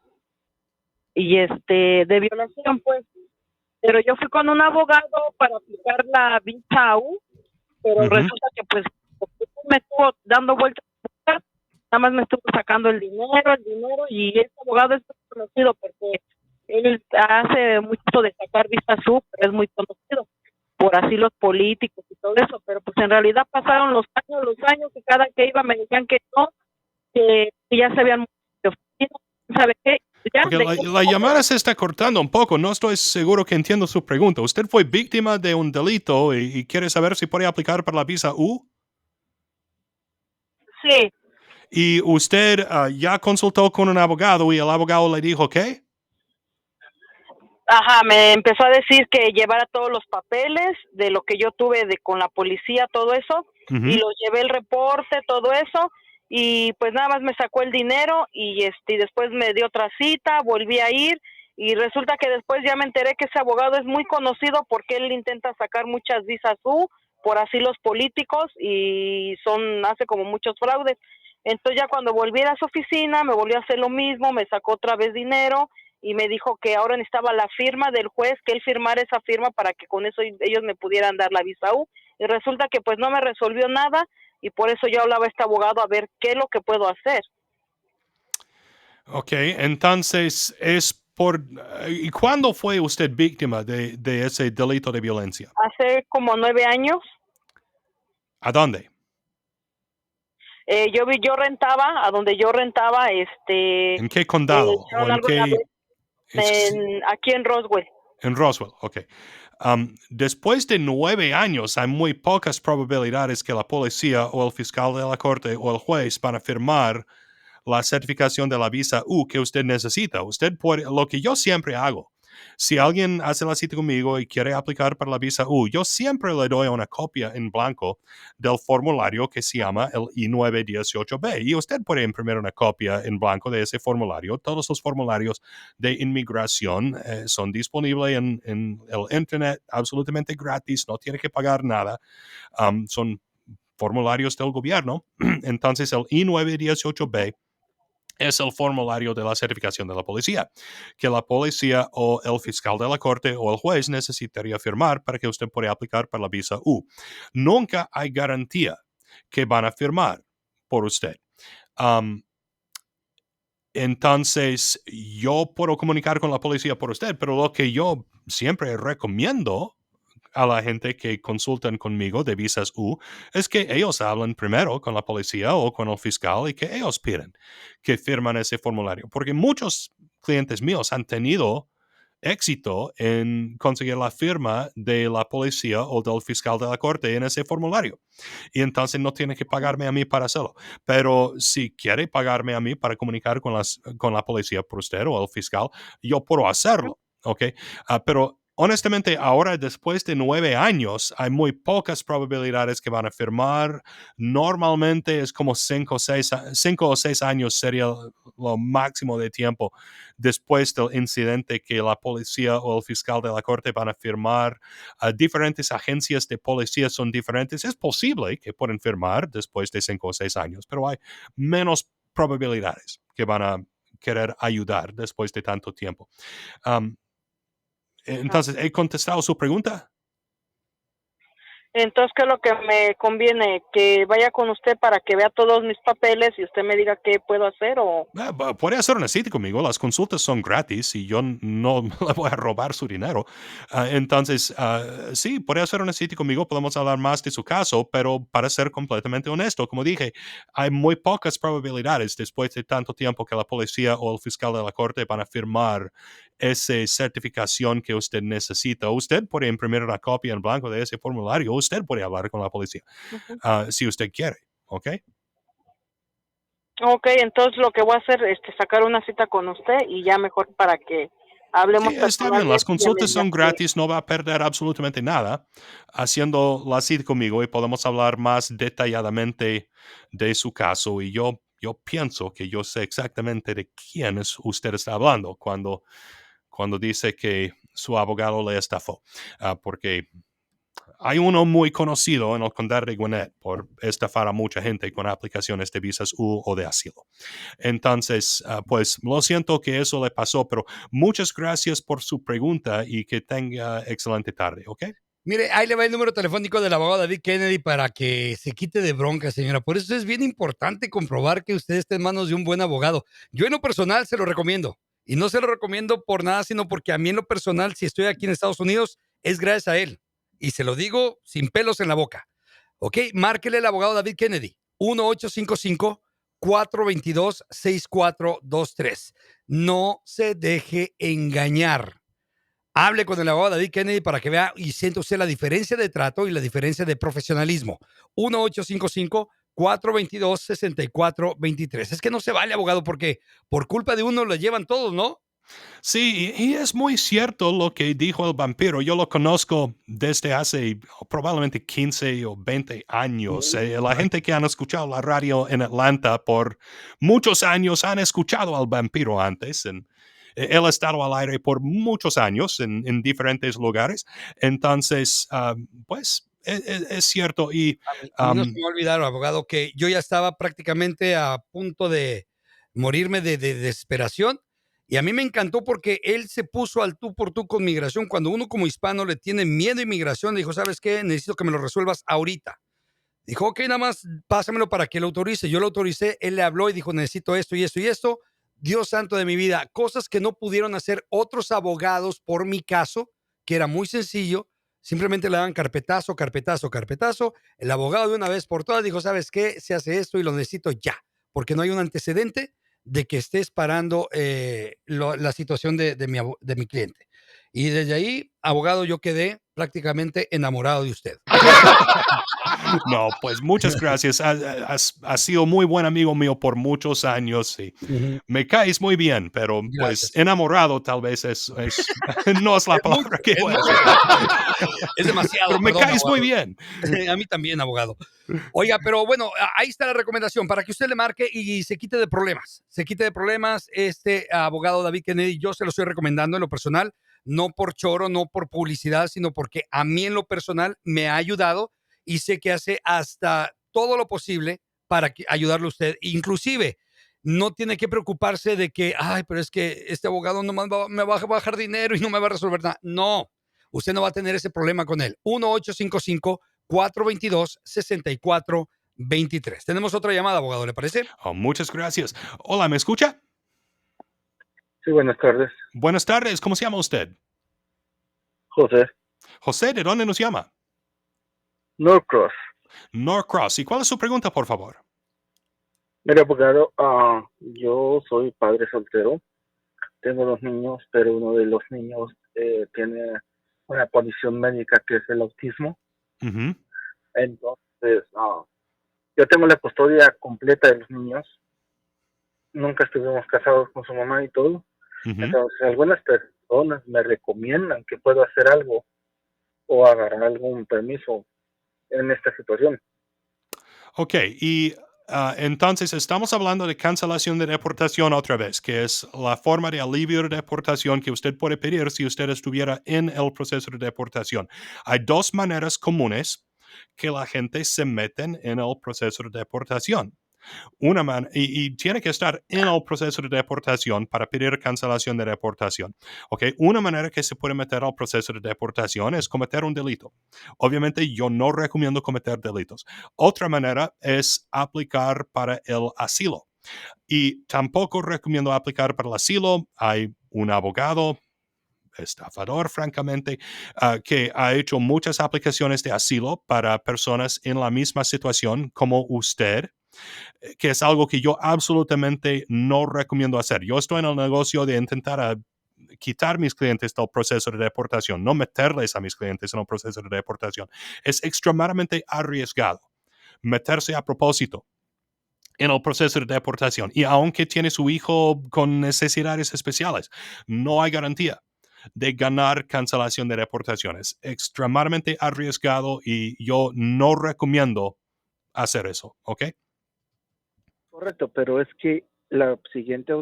[SPEAKER 6] y de violación, pues. Pero yo fui con un abogado para aplicar la visa U, pero resulta que pues me estuvo dando vueltas, nada más me estuvo sacando el dinero, y este abogado es muy conocido porque él hace mucho de sacar visas U, pero es muy conocido por asilos políticos y todo eso, pero pues en realidad pasaron los años y cada que iba me decían que no, que ya se habían muerto, ¿sabe qué? Ya,
[SPEAKER 2] Porque la llamada se está cortando un poco. No estoy seguro que entiendo su pregunta. ¿Usted fue víctima de un delito y quiere saber si puede aplicar para la visa U?
[SPEAKER 6] Sí,
[SPEAKER 2] ¿Y usted ya consultó con un abogado y el abogado le dijo qué?
[SPEAKER 6] ajá, me empezó a decir que llevara todos los papeles de lo que yo tuve con la policía, todo eso, y los llevé el reporte, todo eso, y pues nada más me sacó el dinero y después me dio otra cita, volví a ir y resulta que después ya me enteré que ese abogado es muy conocido porque él intenta sacar muchas visas U por asilos políticos y hace como muchos fraudes. Entonces ya cuando volví a su oficina me volvió a hacer lo mismo, me sacó otra vez dinero y me dijo que ahora necesitaba la firma del juez, que él firmara esa firma para que con eso ellos me pudieran dar la visa U. Y resulta que pues no me resolvió nada y por eso yo hablaba a este abogado a ver qué es lo que puedo hacer.
[SPEAKER 2] Ok, entonces es por... ¿Y cuándo fue usted víctima de ese delito de violencia?
[SPEAKER 6] Hace como 9 años.
[SPEAKER 2] ¿A dónde?
[SPEAKER 6] Yo rentaba, a donde yo rentaba,
[SPEAKER 2] ¿En qué condado? ¿O en qué...?
[SPEAKER 6] Aquí en Roswell.
[SPEAKER 2] En Roswell, ok. Después de 9 años, hay muy pocas probabilidades que la policía o el fiscal de la corte o el juez van a firmar la certificación de la visa U que usted necesita. Usted puede, lo que yo siempre hago, Si alguien hace la cita conmigo y quiere aplicar para la visa U, yo siempre le doy una copia en blanco del formulario que se llama el I-918B. Y usted puede imprimir una copia en blanco de ese formulario. Todos los formularios de inmigración son disponibles en el Internet absolutamente gratis, no tiene que pagar nada. Son formularios del gobierno. Entonces, el I-918B es el formulario de la certificación de la policía, que la policía o el fiscal de la corte o el juez necesitaría firmar para que usted pueda aplicar para la visa U. Nunca hay garantía que van a firmar por usted. Entonces, yo puedo comunicar con la policía por usted, pero lo que yo siempre recomiendo a la gente que consultan conmigo de visas U es que ellos hablen primero con la policía o con el fiscal y que ellos piden que firman ese formulario. Porque muchos clientes míos han tenido éxito en conseguir la firma de la policía o del fiscal de la corte en ese formulario. Y entonces no tiene que pagarme a mí para hacerlo. Pero si quiere pagarme a mí para comunicar con la policía por usted o el fiscal, yo puedo hacerlo. ¿Ok? Pero honestamente, ahora después de 9 años, hay muy pocas probabilidades que van a firmar. Normalmente es como 5 o 6 años sería lo máximo de tiempo después del incidente que la policía o el fiscal de la corte van a firmar. Diferentes agencias de policía son diferentes. Es posible que puedan firmar después de 5 o 6 años, pero hay menos probabilidades que van a querer ayudar después de tanto tiempo. Entonces, ¿he contestado su pregunta?
[SPEAKER 6] Entonces, ¿qué es lo que me conviene? ¿Que vaya con usted para que vea todos mis papeles y usted me diga qué puedo hacer o...?
[SPEAKER 2] Puede hacer una cita conmigo, las consultas son gratis y yo no le voy a robar su dinero. Entonces, sí, puede hacer una cita conmigo, podemos hablar más de su caso, pero para ser completamente honesto, como dije, hay muy pocas probabilidades después de tanto tiempo que la policía o el fiscal de la corte van a firmar esa certificación que usted necesita. Usted puede imprimir una copia en blanco de ese formulario, usted puede hablar con la policía, si usted quiere, ¿ok?
[SPEAKER 6] Ok, entonces lo que voy a hacer es sacar una cita con usted y ya mejor para que hablemos
[SPEAKER 2] Sí, está bien,
[SPEAKER 6] personalmente.
[SPEAKER 2] las consultas son gratis, no va a perder absolutamente nada haciendo la cita conmigo y podemos hablar más detalladamente de su caso. Y yo pienso que yo sé exactamente de quién usted está hablando cuando dice que su abogado le estafó, porque hay uno muy conocido en el condado de Gwinnett por estafar a mucha gente con aplicaciones de visas U o de asilo. Entonces, pues lo siento que eso le pasó, pero muchas gracias por su pregunta y que tenga excelente tarde, ¿ok?
[SPEAKER 1] Mire, ahí le va el número telefónico del abogado David Kennedy para que se quite de bronca, señora. Por eso es bien importante comprobar que usted está en manos de un buen abogado. Yo en lo personal se lo recomiendo. Y no se lo recomiendo por nada, sino porque a mí en lo personal, si estoy aquí en Estados Unidos, es gracias a él. Y se lo digo sin pelos en la boca. Ok, márquele al abogado David Kennedy. 1-855-422-6423. No se deje engañar. Hable con el abogado David Kennedy para que vea y sienta usted la diferencia de trato y la diferencia de profesionalismo. 1-855-422-6423. Es que no se vale, abogado, porque por culpa de uno lo llevan todos, ¿no?
[SPEAKER 2] Sí, y es muy cierto lo que dijo el vampiro. Yo lo conozco desde hace probablemente 15 o 20 años. La gente que han escuchado la radio en Atlanta por muchos años han escuchado al vampiro antes. Él ha estado al aire por muchos años en diferentes lugares. Entonces, pues es cierto. Y
[SPEAKER 1] A mí no se me va a olvidar, abogado, que yo ya estaba prácticamente a punto de morirme de desesperación. Y a mí me encantó porque él se puso al tú por tú con migración. Cuando uno como hispano le tiene miedo a inmigración, dijo, ¿sabes qué? Necesito que me lo resuelvas ahorita. Dijo, ok, nada más pásamelo para que lo autorice. Yo lo autoricé, él le habló y dijo, necesito esto y esto y esto. Dios santo de mi vida, cosas que no pudieron hacer otros abogados por mi caso, que era muy sencillo. Simplemente le daban carpetazo, carpetazo, carpetazo. El abogado de una vez por todas dijo, ¿sabes qué? Se hace esto y lo necesito ya, porque no hay un antecedente de que estés parando la situación de mi cliente. Y desde ahí, abogado, yo quedé prácticamente enamorado de usted.
[SPEAKER 2] No, pues muchas gracias. Has sido muy buen amigo mío por muchos años y
[SPEAKER 1] Ujú.
[SPEAKER 2] me caes muy bien, pero pues
[SPEAKER 1] Gracias.
[SPEAKER 2] enamorado tal vez no es la
[SPEAKER 1] Es mucho,
[SPEAKER 2] palabra que
[SPEAKER 1] es
[SPEAKER 2] voy a
[SPEAKER 1] mucho.
[SPEAKER 2] decir.
[SPEAKER 1] Es demasiado,
[SPEAKER 2] Pero me
[SPEAKER 1] perdón,
[SPEAKER 2] caes muy
[SPEAKER 1] abogado.
[SPEAKER 2] bien.
[SPEAKER 1] A mí también, abogado. Oiga, pero bueno, ahí está la recomendación para que usted le marque y se quite de problemas. Se quite de problemas. Este abogado David Kennedy, yo se lo estoy recomendando en lo personal, no por choro, no por publicidad, sino porque a mí en lo personal me ha ayudado y sé que hace hasta todo lo posible para ayudarle a usted. Inclusive, no tiene que preocuparse de que, ay, pero es que este abogado nomás me va a bajar dinero y no me va a resolver nada. No, usted no va a tener ese problema con él. 1-855-422-6423. Tenemos otra llamada, abogado, ¿le parece?
[SPEAKER 2] Oh, muchas gracias. Hola, ¿me escucha?
[SPEAKER 8] Sí, buenas tardes.
[SPEAKER 2] Buenas tardes, ¿cómo se llama usted?
[SPEAKER 8] José.
[SPEAKER 2] José, ¿de dónde nos llama?
[SPEAKER 8] Norcross.
[SPEAKER 2] Norcross. ¿Y cuál es su pregunta, por favor?
[SPEAKER 8] Mira, abogado, yo soy padre soltero. Tengo 2 niños, pero uno de los niños tiene una condición médica que es el autismo.
[SPEAKER 2] Ujú,
[SPEAKER 8] Entonces, yo tengo la custodia completa de los niños. Nunca estuvimos casados con su mamá y todo.
[SPEAKER 2] ujú.
[SPEAKER 8] Entonces, algunas personas me recomiendan que puedo hacer algo o agarrar algún permiso en esta situación.
[SPEAKER 2] Ok, y entonces estamos hablando de cancelación de deportación otra vez, que es la forma de alivio de deportación que usted puede pedir si usted estuviera en el proceso de deportación. Hay dos maneras comunes que la gente se meten en el proceso de deportación. Y tiene que estar en el proceso de deportación para pedir cancelación de deportación. Okay. Una manera que se puede meter al proceso de deportación es cometer un delito. Obviamente yo no recomiendo cometer delitos. Otra manera es aplicar para el asilo. Y tampoco recomiendo aplicar para el asilo. Hay un abogado estafador, francamente, que ha hecho muchas aplicaciones de asilo para personas en la misma situación como usted, que es algo que yo absolutamente no recomiendo hacer. Yo estoy en el negocio de intentar quitar mis clientes del proceso de deportación, no meterles a mis clientes en el proceso de deportación. Es extremadamente arriesgado meterse a propósito en el proceso de deportación. Y aunque tiene su hijo con necesidades especiales, no hay garantía de ganar cancelación de deportación. Es extremadamente arriesgado y yo no recomiendo hacer eso, ¿ok?
[SPEAKER 8] Correcto, pero es que la siguiente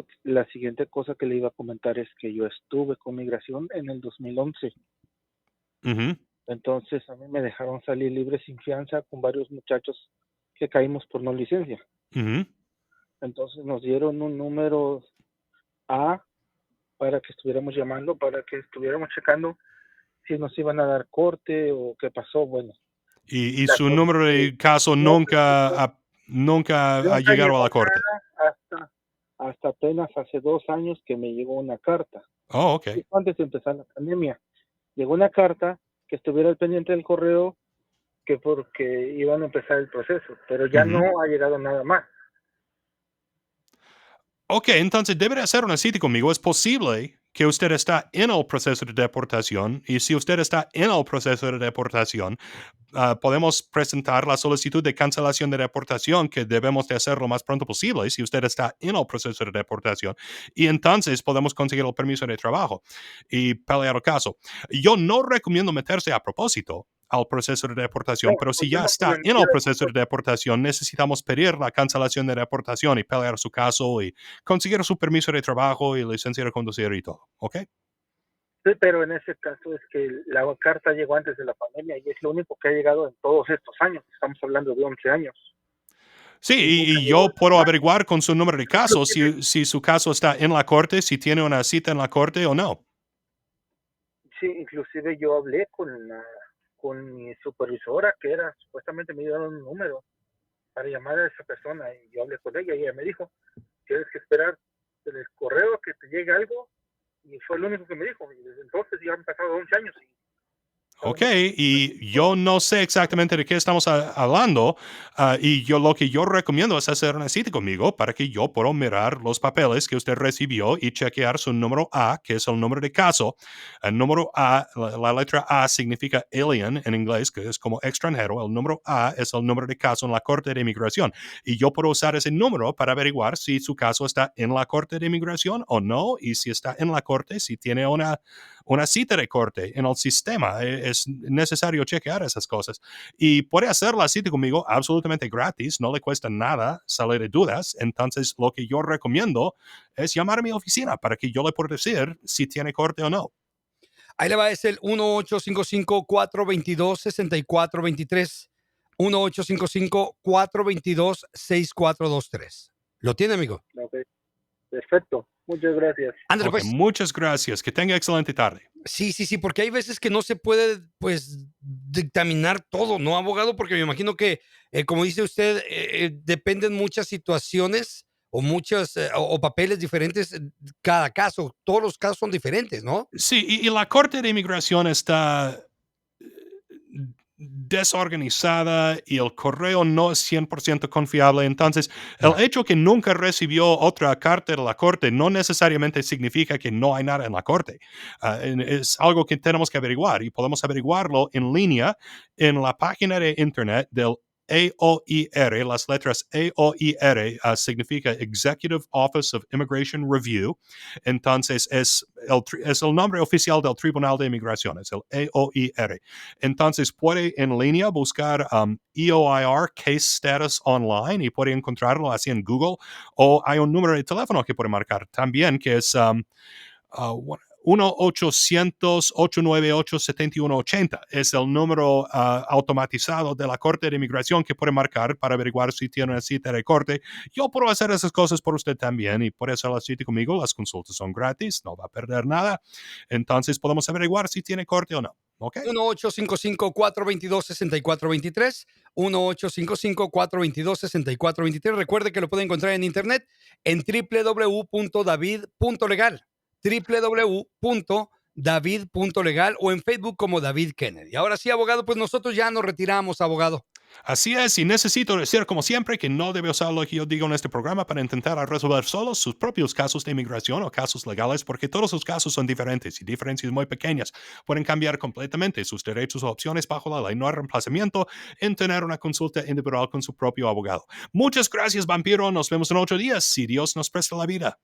[SPEAKER 8] cosa que le iba a comentar es que yo estuve con migración en el 2011.
[SPEAKER 2] Ujú.
[SPEAKER 8] Entonces a mí me dejaron salir libre sin fianza con varios muchachos que caímos por no licencia.
[SPEAKER 2] Ujú.
[SPEAKER 8] Entonces nos dieron un número A para que estuviéramos llamando, para que estuviéramos checando si nos iban a dar corte o qué pasó. Bueno,
[SPEAKER 2] Y
[SPEAKER 8] la
[SPEAKER 2] su
[SPEAKER 8] cosa
[SPEAKER 2] número
[SPEAKER 8] es que
[SPEAKER 2] de caso
[SPEAKER 8] no
[SPEAKER 2] nunca ha
[SPEAKER 8] nunca
[SPEAKER 2] llegado a
[SPEAKER 8] llegó
[SPEAKER 2] la corte.
[SPEAKER 8] nada hasta apenas hace 2 años que me llegó una carta.
[SPEAKER 2] Oh, ok.
[SPEAKER 8] Justo antes de empezar la pandemia, llegó una carta que estuviera al pendiente del correo que porque iban a empezar el proceso, pero ya
[SPEAKER 2] Ujú.
[SPEAKER 8] no ha llegado nada más.
[SPEAKER 2] Ok, entonces debe de hacer una cita conmigo. Es posible que usted está en el proceso de deportación y si usted está en el proceso de deportación, podemos presentar la solicitud de cancelación de deportación que debemos de hacer lo más pronto posible si usted está en el proceso de deportación y entonces podemos conseguir el permiso de trabajo y pelear el caso. Yo no recomiendo meterse a propósito al proceso de
[SPEAKER 8] No,
[SPEAKER 2] deportación, pero si
[SPEAKER 8] yo
[SPEAKER 2] ya
[SPEAKER 8] no me
[SPEAKER 2] está en
[SPEAKER 8] metí
[SPEAKER 2] el
[SPEAKER 8] de
[SPEAKER 2] proceso de deportación, necesitamos pedir la cancelación de deportación y pelear su caso y conseguir su permiso de trabajo y licencia de conducir y todo, ¿ok?
[SPEAKER 8] sí, pero en ese caso es que la carta llegó antes de la pandemia y es lo único que ha llegado en todos estos años. Estamos hablando de 11 años.
[SPEAKER 2] Sí,
[SPEAKER 8] Y nunca
[SPEAKER 2] y
[SPEAKER 8] llegó
[SPEAKER 2] yo
[SPEAKER 8] nada
[SPEAKER 2] puedo
[SPEAKER 8] más.
[SPEAKER 2] averiguar con su número de caso
[SPEAKER 8] Inclusive,
[SPEAKER 2] si su caso está en la corte, si tiene una cita en la corte o no.
[SPEAKER 8] sí, inclusive yo hablé con mi supervisora, que era, supuestamente me dieron un número para llamar a esa persona y yo hablé con ella y ella me dijo, tienes que esperar en el correo que te llegue algo y fue lo único que me dijo y desde entonces ya han pasado 11 años
[SPEAKER 2] Ok, y yo no sé exactamente de qué estamos hablando, y lo que yo recomiendo es hacer una cita conmigo para que yo pueda mirar los papeles que usted recibió y chequear su número A, que es el número de caso. El número A, la letra A significa alien en inglés, que es como extranjero. El número A es el número de caso en la Corte de Inmigración. Y yo puedo usar ese número para averiguar si su caso está en la Corte de Inmigración o no, y si está en la Corte, si tiene una cita de corte en el sistema. Es necesario chequear esas cosas. Y puede hacer la cita conmigo absolutamente gratis, no le cuesta nada salir de dudas. Entonces, lo que yo recomiendo es llamar a mi oficina para que yo le pueda decir si tiene corte o no.
[SPEAKER 1] Ahí le va, es el 1-855-422-6423. 1-855-422-6423. ¿Lo tiene, amigo?
[SPEAKER 8] Ok, perfecto. Muchas gracias.
[SPEAKER 1] Ándale,
[SPEAKER 2] Okay,
[SPEAKER 1] pues.
[SPEAKER 2] muchas gracias. Que tenga excelente tarde.
[SPEAKER 1] Sí, porque hay veces que no se puede, pues, dictaminar todo, ¿no, abogado? Porque me imagino que, como dice usted, dependen muchas situaciones o muchas, o papeles diferentes, cada caso. Todos los casos son diferentes, ¿no?
[SPEAKER 2] Sí, y la Corte de Inmigración está desorganizada y el correo no es 100% confiable. Entonces, el hecho que nunca recibió otra carta de la corte no necesariamente significa que no hay nada en la corte. Es algo que tenemos que averiguar y podemos averiguarlo en línea en la página de internet del AOIR. Las letras AOIR significa Executive Office of Immigration Review. Entonces, es el nombre oficial del Tribunal de Inmigración, es el AOIR. Entonces puede en línea buscar EOIR Case Status Online y puede encontrarlo así en Google, o hay un número de teléfono que puede marcar también que es 1-800-898-7180. Es el número automatizado de la Corte de Inmigración que puede marcar para averiguar si tiene una cita de corte. Yo puedo hacer esas cosas por usted también y puede hacer la cita conmigo. Las consultas son gratis, no va a perder nada. Entonces podemos averiguar si tiene corte o no. ¿Ok?
[SPEAKER 1] 1-855-422-6423. 1-855-422-6423. Recuerde que lo puede encontrar en internet en www.david.legal. www.david.legal o en Facebook como David Kennedy. Ahora sí, abogado, pues nosotros ya nos retiramos, abogado.
[SPEAKER 2] Así es, y necesito decir, como siempre, que no debe usar lo que yo digo en este programa para intentar resolver solo sus propios casos de inmigración o casos legales, porque todos sus casos son diferentes y diferencias muy pequeñas pueden cambiar completamente sus derechos o opciones bajo la ley. No hay reemplazamiento en tener una consulta individual con su propio abogado. Muchas gracias, vampiro. Nos vemos en 8 días, si Dios nos presta la vida.